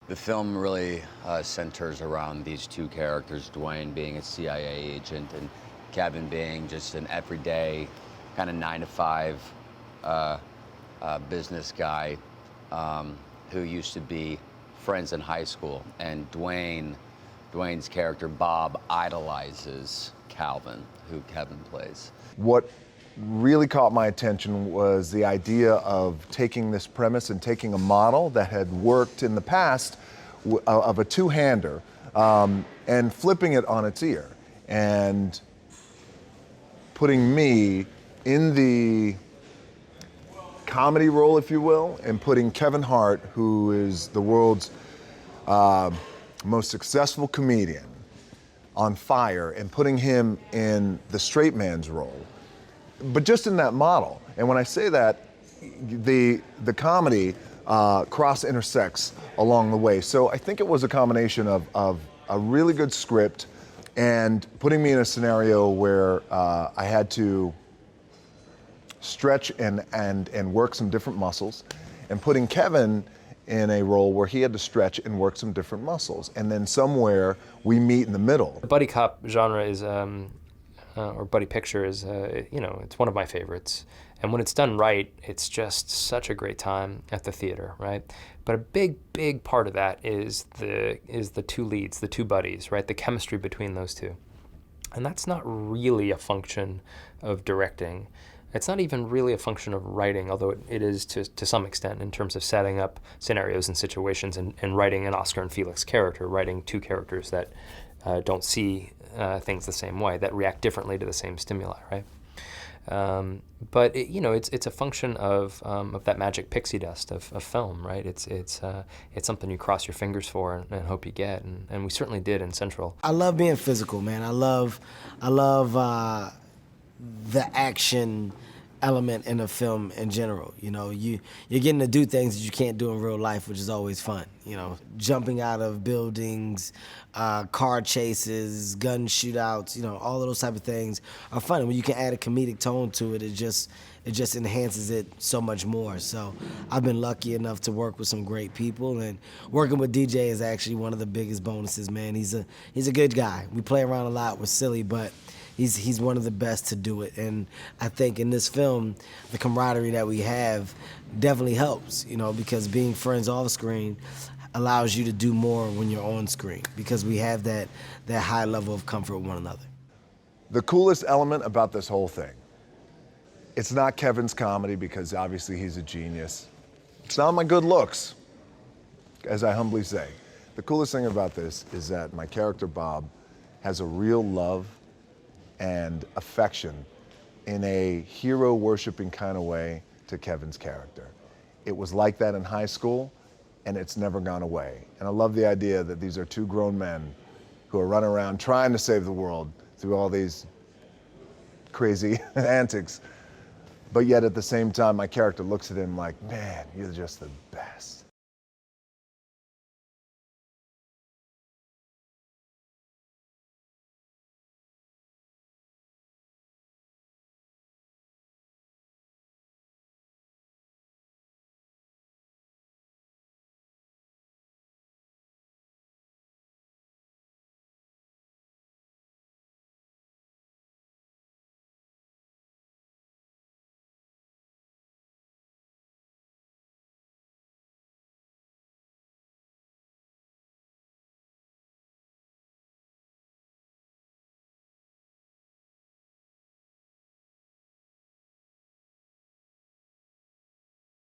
The film really centers around these two characters, Dwayne being a CIA agent and Kevin being just an everyday kind of 9-to-5 business guy who used to be friends in high school. And Dwayne's character, Bob, idolizes Calvin, who Kevin plays. What really caught my attention was the idea of taking this premise and taking a model that had worked in the past of a two-hander and flipping it on its ear and putting me in the comedy role, if you will, and putting Kevin Hart, who is the world's most successful comedian, on fire, and putting him in the straight man's role, but just in that model. And when I say that, the comedy cross intersects along the way. So I think it was a combination of a really good script and putting me in a scenario where I had to stretch and work some different muscles, and putting Kevin in a role where he had to stretch and work some different muscles. And then somewhere we meet in the middle. The buddy cop genre is, or buddy picture is, it's one of my favorites. And when it's done right, it's just such a great time at the theater, right? But a big part of that is the two leads, the two buddies, right? The chemistry between those two. And that's not really a function of directing. It's not even really a function of writing, although it is to some extent in terms of setting up scenarios and situations and writing an Oscar and Felix character, writing two characters that don't see things the same way, that react differently to the same stimuli, right? But it's a function of that magic pixie dust of film, right? It's something you cross your fingers for and hope you get, and we certainly did in Central. I love being physical, man. I love the action element in a film in general. You know, you're getting to do things that you can't do in real life, which is always fun. You know, jumping out of buildings, car chases, gun shootouts, all of those type of things are fun. When you can add a comedic tone to it, it just enhances it so much more. So I've been lucky enough to work with some great people, and working with DJ is actually one of the biggest bonuses, man. He's a good guy. We play around a lot with Silly, but he's one of the best to do it. And I think in this film, the camaraderie that we have definitely helps, because being friends off screen allows you to do more when you're on screen, because we have that high level of comfort with one another. The coolest element about this whole thing, it's not Kevin's comedy, because obviously he's a genius. It's not my good looks, as I humbly say. The coolest thing about this is that my character, Bob, has a real love and affection in a hero-worshiping kind of way to Kevin's character. It was like that in high school, and it's never gone away. And I love the idea that these are two grown men who are running around trying to save the world through all these crazy antics. But yet at the same time, my character looks at him like, man, you're just the best.